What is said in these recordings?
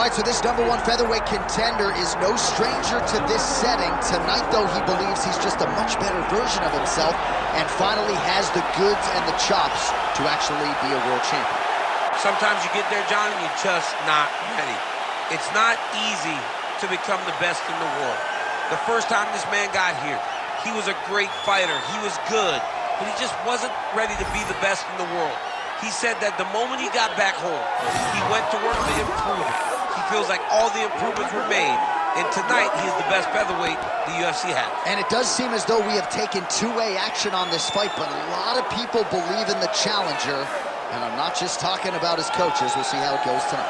All right, so this #1 featherweight contender is no stranger to this setting. Tonight, though, he believes he's just a much better version of himself and finally has the goods and the chops to actually be a world champion. Sometimes you get there, John, and you're just not ready. It's not easy to become the best in the world. The first time this man got here, he was a great fighter. He was good, but he just wasn't ready to be the best in the world. He said that the moment he got back home, he went to work to improve it. He feels like all the improvements were made, and tonight he is the best featherweight the UFC has. And it does seem as though we have taken two-way action on this fight, but a lot of people believe in the challenger, and I'm not just talking about his coaches. We'll see how it goes tonight.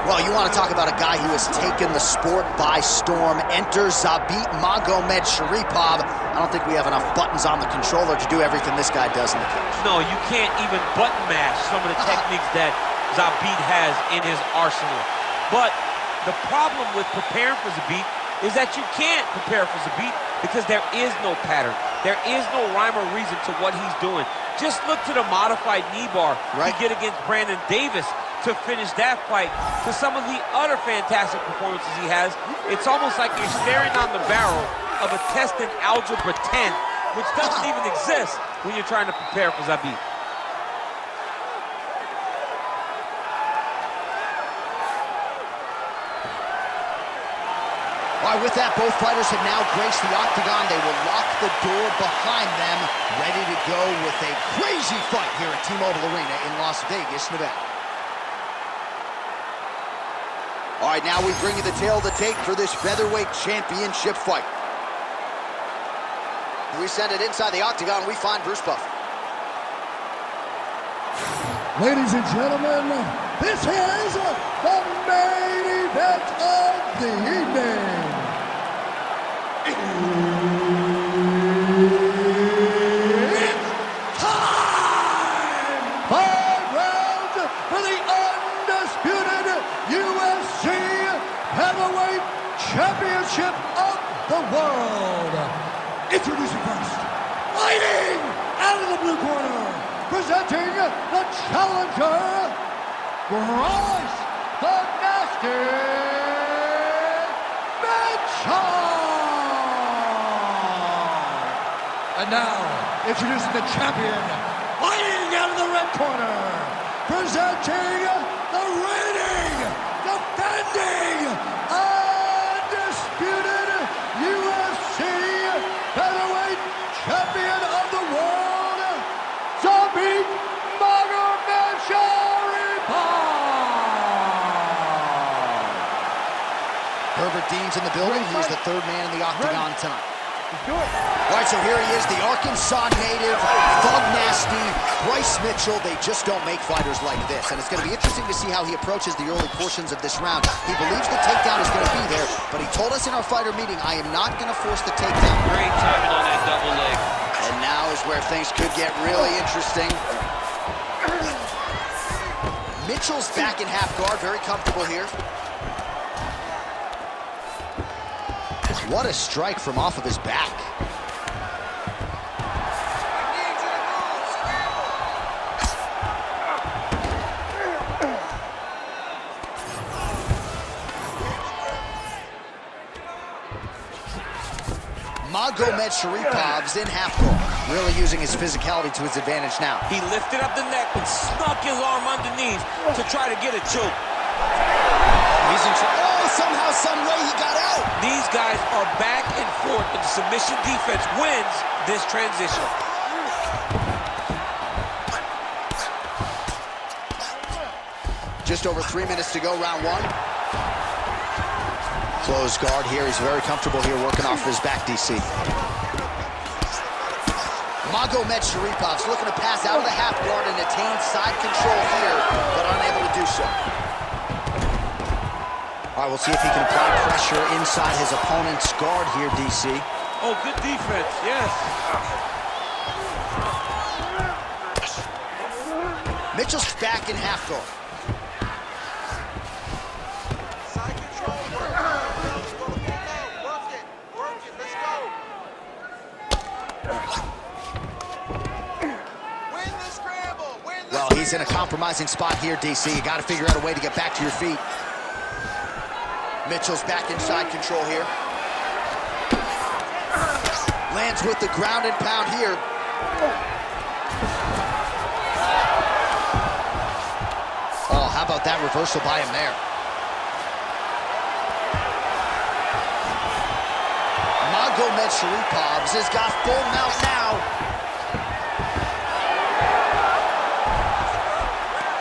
Well, you want to talk about a guy who has taken the sport by storm. Enter Zabit Magomedsharipov. I don't think we have enough buttons on the controller to do everything this guy does in the cage. No, you can't even button mash some of the techniques that Zabit has in his arsenal. But the problem with preparing for Zabit is that you can't prepare for Zabit because there is no pattern. There is no rhyme or reason to what he's doing. Just look to the modified knee bar he did against Brandon Davis to finish that fight, to some of the other fantastic performances he has. It's almost like you're staring on the barrel of a test in Algebra 10, which doesn't even exist when you're trying to prepare for Zabit. All right, with that, both fighters have now graced the octagon. They will lock the door behind them, ready to go with a crazy fight here at T-Mobile Arena in Las Vegas, Nevada. All right, now we bring you the tale of the tape for this featherweight championship fight. We send it inside the octagon. We find Bruce Buffer. Ladies and gentlemen, this is the main event of the evening. It's time! 5 rounds for the undisputed UFC Heavyweight Championship of the world. Introducing first, fighting out of the blue corner, presenting the challenger, Bryce the Nasty Mitchell. And now, introducing the champion, fighting out of the red corner, presenting the reigning, defending, undisputed UFC Featherweight Champion of the world, Zabit Magomedsharipov. Herbert Dean's in the building. He's the third man in the octagon tonight. All right, so here he is, the Arkansas native, Thug Nasty, Bryce Mitchell. They just don't make fighters like this, and it's going to be interesting to see how he approaches the early portions of this round. He believes the takedown is going to be there, but he told us in our fighter meeting, I am not going to force the takedown. Great timing on that double leg. And now is where things could get really interesting. Mitchell's back in half guard, very comfortable here. What a strike from off of his back. Magomedsharipov in half guard, really using his physicality to his advantage now. He lifted up the neck and snuck his arm underneath to try to get a choke. He's in trouble. Oh, somehow, some way he got out. These guys are back and forth, but the submission defense wins this transition. Just over 3 minutes to go, round one. Closed guard here. He's very comfortable here working off his back, DC. Magomedsharipov looking to pass out of the half guard and attain side control here, but unable to do so. All right, we'll see if he can apply pressure inside his opponent's guard here, DC. Oh, good defense, yes. Mitchell's back in half guard. Side control, work it, let's go. Win the scramble, Well, he's in a compromising spot here, DC. You got to figure out a way to get back to your feet. Mitchell's back inside control here. Lands with the ground and pound here. Oh, how about that reversal by him there? Magomedsharipov has got full mount now.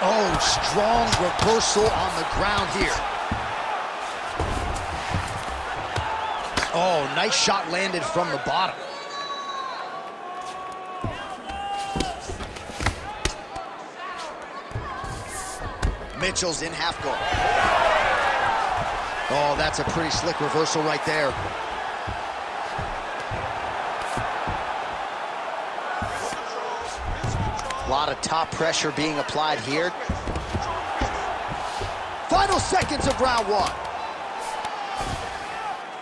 Oh, strong reversal on the ground here. Oh, nice shot landed from the bottom. Mitchell's in half guard. Oh, that's a pretty slick reversal right there. A lot of top pressure being applied here. Final seconds of round one.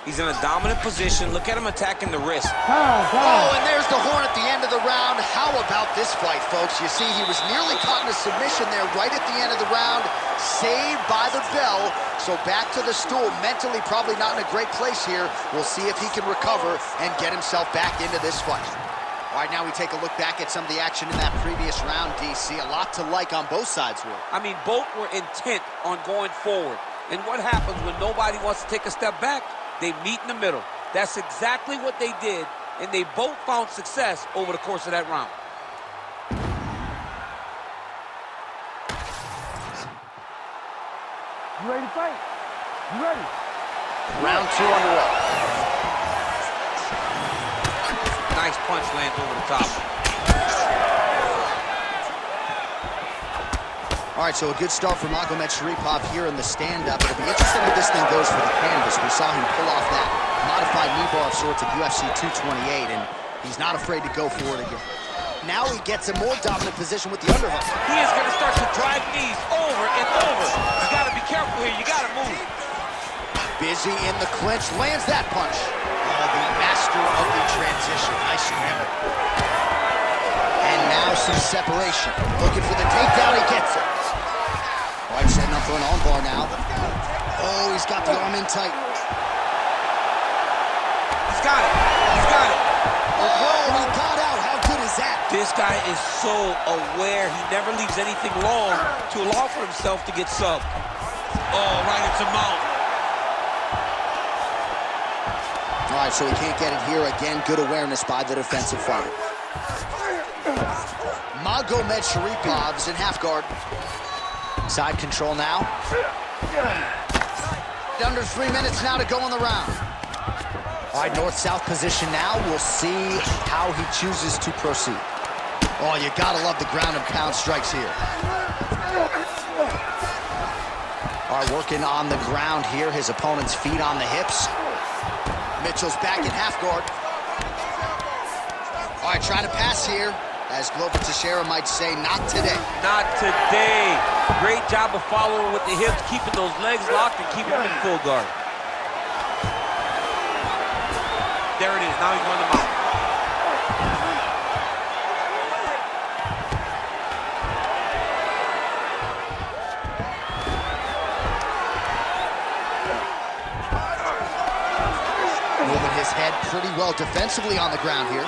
He's in a dominant position. Look at him attacking the wrist. Oh, and there's the horn at the end of the round. How about this fight, folks? You see, he was nearly caught in a submission there right at the end of the round. Saved by the bell. So back to the stool. Mentally probably not in a great place here. We'll see if he can recover and get himself back into this fight. All right, now we take a look back at some of the action in that previous round, DC. A lot to like on both sides here. I mean, both were intent on going forward. And what happens when nobody wants to take a step back? They meet in the middle. That's exactly what they did, and they both found success over the course of that round. You ready to fight? You ready? Round two underway. Nice punch lands over the top. All right, so a good start for Magomedsharipov here in the stand-up. It'll be interesting if this thing goes for the canvas. We saw him pull off that modified knee bar of sorts at UFC 228, and he's not afraid to go for it again. Now he gets a more dominant position with the underhook. He is going to start to drive knees over and over. You got to be careful here. You got to move. Busy in the clinch, lands that punch. Oh, the master of the transition. Nice scramble. And now some separation. Looking for the takedown, he gets it. All right, setting up for an armbar now. Oh, he's got the arm in tight. He's got it. He's got it. Oh, he got out. How good is that? This guy is so aware. He never leaves anything long to allow for himself to get subbed. Oh, right into mouth. All right, so he can't get it here. Again, good awareness by the defensive fighter. Magomedsharipov is in half guard. Side control now. Under 3 minutes now to go in the round. All right, north-south position now. We'll see how he chooses to proceed. Oh, you gotta love the ground and pound strikes here. All right, working on the ground here. His opponent's feet on the hips. Mitchell's back in half guard. All right, trying to pass here. As Glover Teixeira might say, not today. Not today. Great job of following with the hips, keeping those legs locked and keeping them in full guard. There it is. Now he's running them out. Moving his head pretty well defensively on the ground here.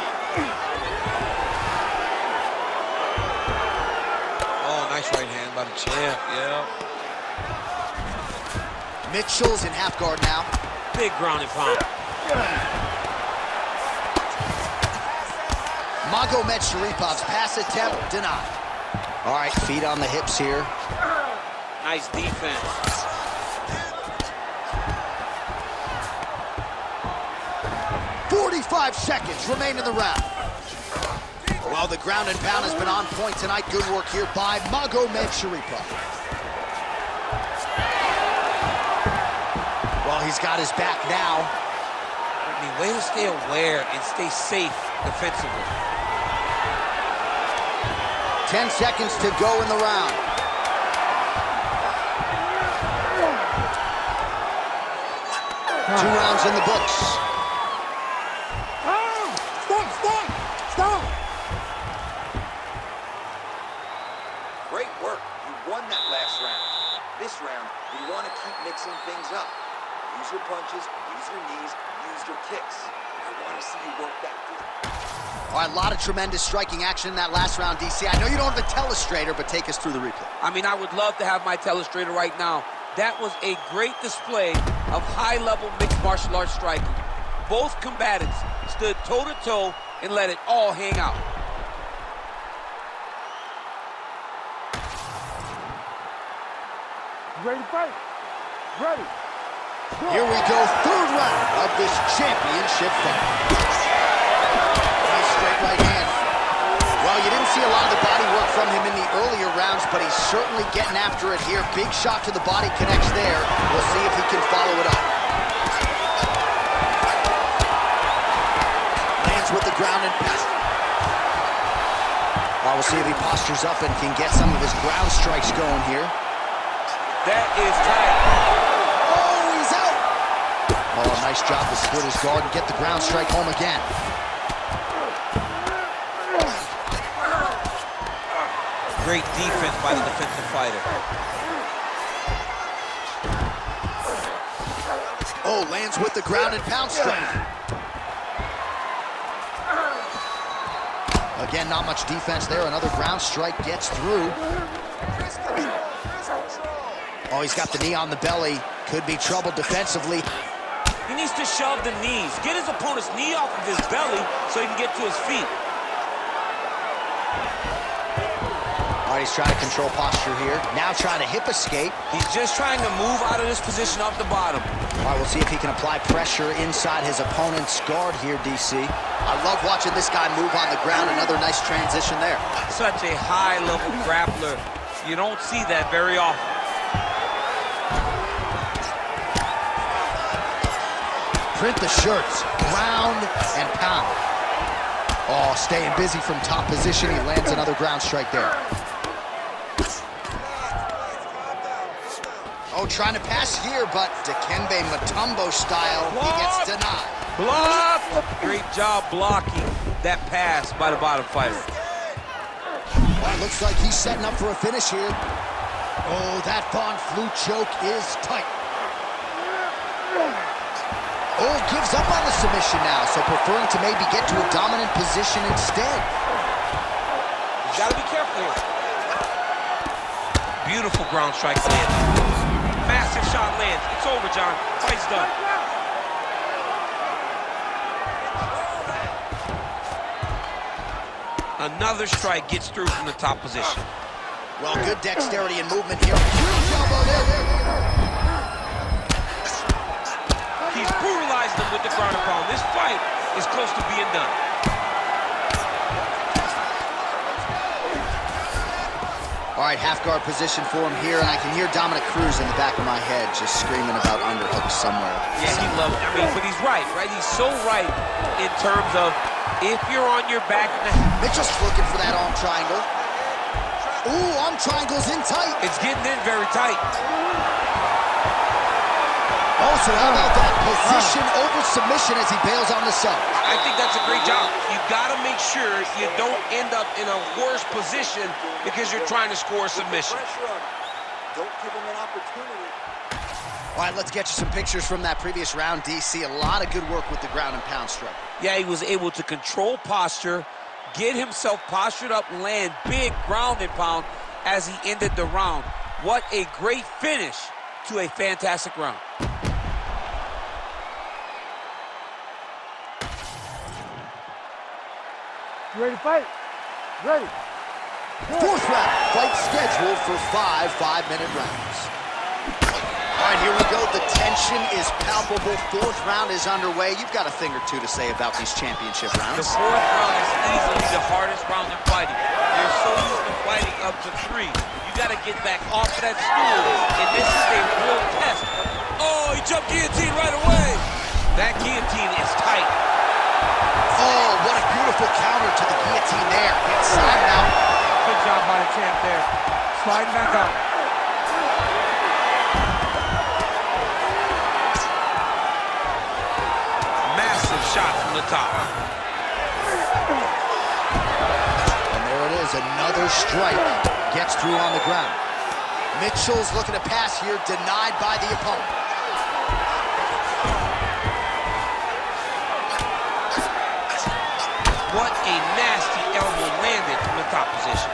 Nice right hand by the champ, yeah. Mitchell's in half guard now. Big ground and pound. Magomedsharipov pass attempt denied. All right, feet on the hips here. Nice defense. .45 seconds remain in the round. Well, the ground and pound has been on point tonight. Good work here by Magomedsharipov. Well, he's got his back now. mean, way to stay aware and stay safe defensively. 10 seconds to go in the round. Two rounds in the books. Stop! Great work. You won that last round. This round, we want to keep mixing things up. Use your punches, use your knees, use your kicks. I want to see you work that good. All right, a lot of tremendous striking action in that last round, DC. I know you don't have a telestrator, but take us through the replay. I mean, I would love to have my telestrator right now. That was a great display of high-level mixed martial arts striking. Both combatants stood toe-to-toe and let it all hang out. You ready to fight? Ready. Here we go, third round of this championship fight. Nice straight right hand. Well, you didn't see a lot of the body work from him in the earlier rounds, but he's certainly getting after it here. Big shot to the body connects there. We'll see if he can follow it up. Lands with the ground and pound. Well, we'll see if he postures up and can get some of his ground strikes going here. That is tight. Oh, he's out. Oh, nice job to split his guard and get the ground strike home again. Great defense by the defensive fighter. Oh, lands with the ground and pound strike. Again, not much defense there. Another ground strike gets through. Oh, he's got the knee on the belly. Could be trouble defensively. He needs to shove the knees. Get his opponent's knee off of his belly so he can get to his feet. All right, he's trying to control posture here. Now trying to hip escape. He's just trying to move out of this position off the bottom. All right, we'll see if he can apply pressure inside his opponent's guard here, DC. I love watching this guy move on the ground. Another nice transition there. Such a high-level grappler. You don't see that very often. Print the shirts, ground and pound. Oh, staying busy from top position. He lands another ground strike there. Oh, trying to pass here, but Dikembe Mutombo style, he gets denied. Block! Great job blocking that pass by the bottom fighter. Well, it looks like he's setting up for a finish here. Oh, that Von Flue choke is tight. Oh, gives up on the submission now, so preferring to maybe get to a dominant position instead. You gotta be careful here. Beautiful ground strike lands. Massive shot lands. It's over, John. Fight's done. Another strike gets through from the top position. Well, good dexterity and movement here. Huge elbow there. He's brutalized him with the ground and pound. This fight is close to being done. All right, half guard position for him here, and I can hear Dominic Cruz in the back of my head just screaming about underhooks somewhere. Yeah, he loves it. I mean, but he's right? He's so right in terms of if you're on your back. Mitchell's looking for that arm triangle. Ooh, arm triangle's in tight. It's getting in very tight. Oh, so how about that position over submission as he bails on the sub? I think that's a great job. You gotta make sure you don't end up in a worse position because you're trying to score a submission. Don't give him an opportunity. All right, let's get you some pictures from that previous round, DC. A lot of good work with the ground and pound strike. Yeah, he was able to control posture, get himself postured up, land big ground and pound as he ended the round. What a great finish to a fantastic round. You ready to fight? Ready. Fourth round, fight scheduled for 5 5-minute rounds. All right, here we go. The tension is palpable. Fourth round is underway. You've got a thing or two to say about these championship The rounds. fourth round is easily the hardest round in fighting. You're so used to fighting up to 3. You got to get back off of that stool, and this is a real test. Oh, he jumped guillotine right away. That guillotine is tight. Oh, what a beautiful counter to the guillotine there. Inside and out. Good job by the champ there. Sliding back up. Massive shot from the top. And there it is, another strike. Gets through on the ground. Mitchell's looking to pass here, denied by the opponent. What a nasty elbow landed from the top position.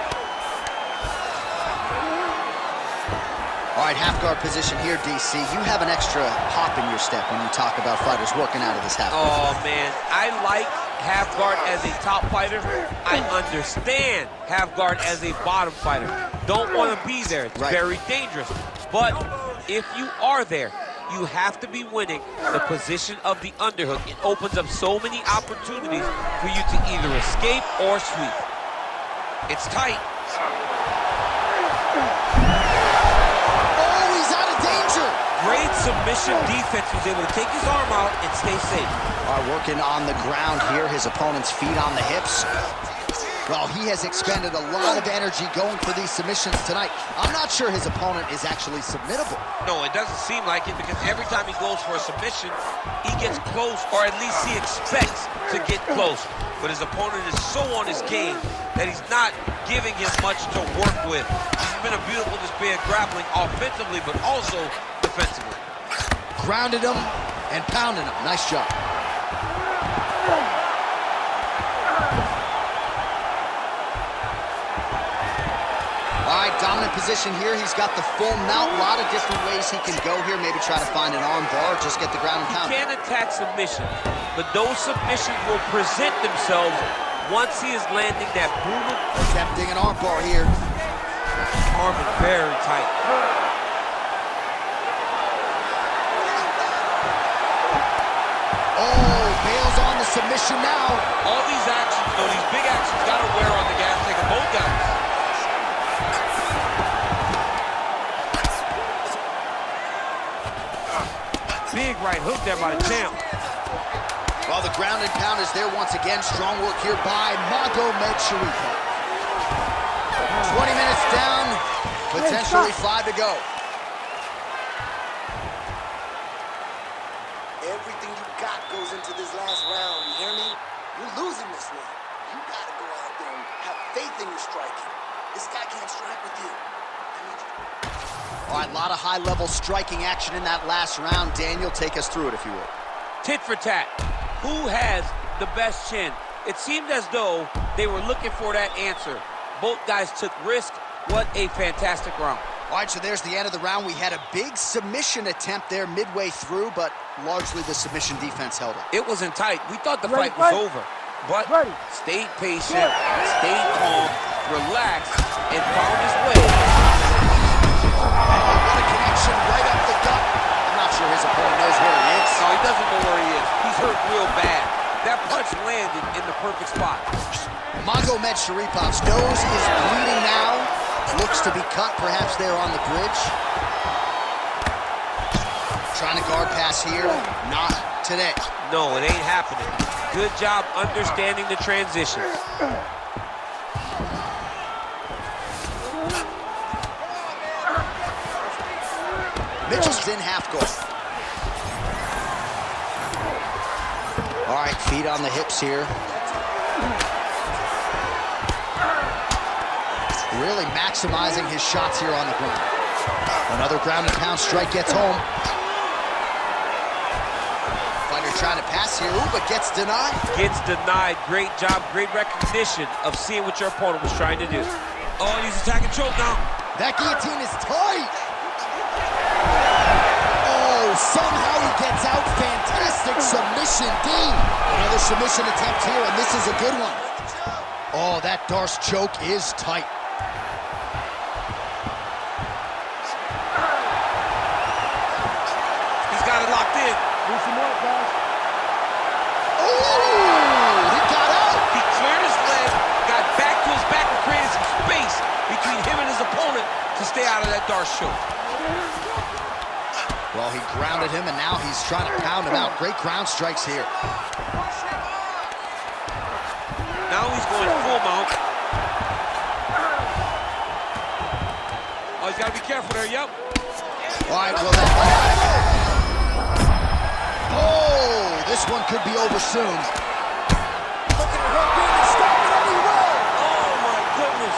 All right, half guard position here, DC. You have an extra hop in your step when you talk about fighters working out of this half guard. Oh, man. I like half guard as a top fighter. I understand half guard as a bottom fighter. Don't want to be there. It's very dangerous. But if you are there, you have to be winning the position of the underhook. It opens up so many opportunities for you to either escape or sweep. It's tight. Oh, he's out of danger. Great submission defense. He was able to take his arm out and stay safe. All right, working on the ground here. His opponent's feet on the hips. Well, he has expended a lot of energy going for these submissions tonight. I'm not sure his opponent is actually submittable. No, it doesn't seem like it, because every time he goes for a submission, he gets close, or at least he expects to get close. But his opponent is so on his game that he's not giving him much to work with. It's been a beautiful display of grappling offensively, but also defensively. Grounded him and pounded him. Nice job. All right, dominant position here. He's got the full mount. A lot of different ways he can go here. Maybe try to find an arm bar, just get the ground and pound. He can attack submissions, but those submissions will present themselves once he is landing that brutal. Attempting an arm bar here. Arm is very tight. Oh, bails on the submission now. All these actions, though, these big actions, got to wear on the gas tank of both guys. Big right hook there by the champ. Well, the ground and pound is there once again. Strong work here by Magomedsharipov. 20 minutes down, potentially 5 to go. Everything you got goes into this last round, you hear me? You're losing this one. You gotta go out there and have faith in your striking. This guy can't strike with you. I need you. All right, a lot of high-level striking action in that last round. Daniel, take us through it, if you will. Tit for tat. Who has the best chin? It seemed as though they were looking for that answer. Both guys took risk. What a fantastic round. All right, so there's the end of the round. We had a big submission attempt there midway through, but largely the submission defense held it. It wasn't tight. We thought the fight was over. But stayed patient, stayed calm, relaxed, and found his way. What a connection right up the gut. I'm not sure his opponent knows where he is. No, he doesn't know where he is. He's hurt real bad. That punch landed in the perfect spot. Magomedsharipov nose is bleeding now. Looks to be cut, perhaps there on the bridge. Trying to guard pass here. Not today. No, it ain't happening. Good job understanding the transitions. Mitchell's in half guard. All right, feet on the hips here. Really maximizing his shots here on the ground. Another ground and pound strike gets home. Fighter trying to pass here, ooh, but gets denied. Gets denied. Great job, great recognition of seeing what your opponent was trying to do. Oh, and he's attacking choke now. That guillotine is tight. Oh, somehow he gets out. Fantastic submission, D. Another submission attempt here, and this is a good one. Oh, that Darce choke is tight. He's got it locked in. Do some more, guys. Oh, he got out. He cleared his leg, got back to his back, and created some space between him and his opponent to stay out of that Darce choke. Well, he grounded him, and now he's trying to pound him out. Great ground strikes here. Now he's going full mount. Oh, he's got to be careful there, yep. All right, well, oh, this one could be over soon. Oh, my goodness.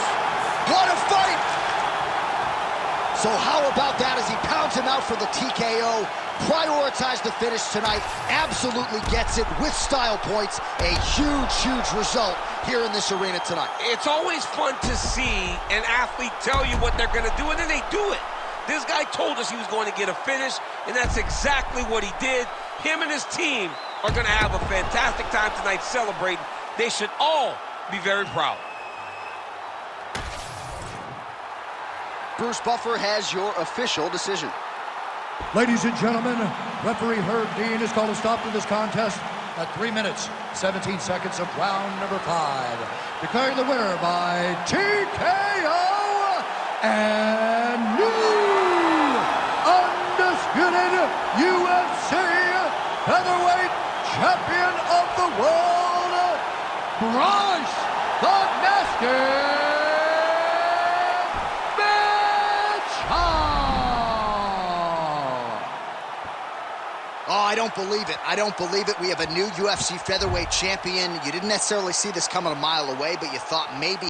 What a fight! So how about that as he pounds him out for the TKO? Prioritized the finish tonight. Absolutely gets it with style points. A huge, huge result here in this arena tonight. It's always fun to see an athlete tell you what they're going to do, and then they do it. This guy told us he was going to get a finish, and that's exactly what he did. Him and his team are going to have a fantastic time tonight celebrating. They should all be very proud. Bruce Buffer has your official decision. Ladies and gentlemen, referee Herb Dean has called a stop to this contest at 3 minutes, 17 seconds of round number 5. Declaring the winner by TKO and new undisputed UFC featherweight champion of the world, Bryce the Nasty. Oh, I don't believe it. I don't believe it. We have a new UFC featherweight champion. You didn't necessarily see this coming a mile away, but you thought maybe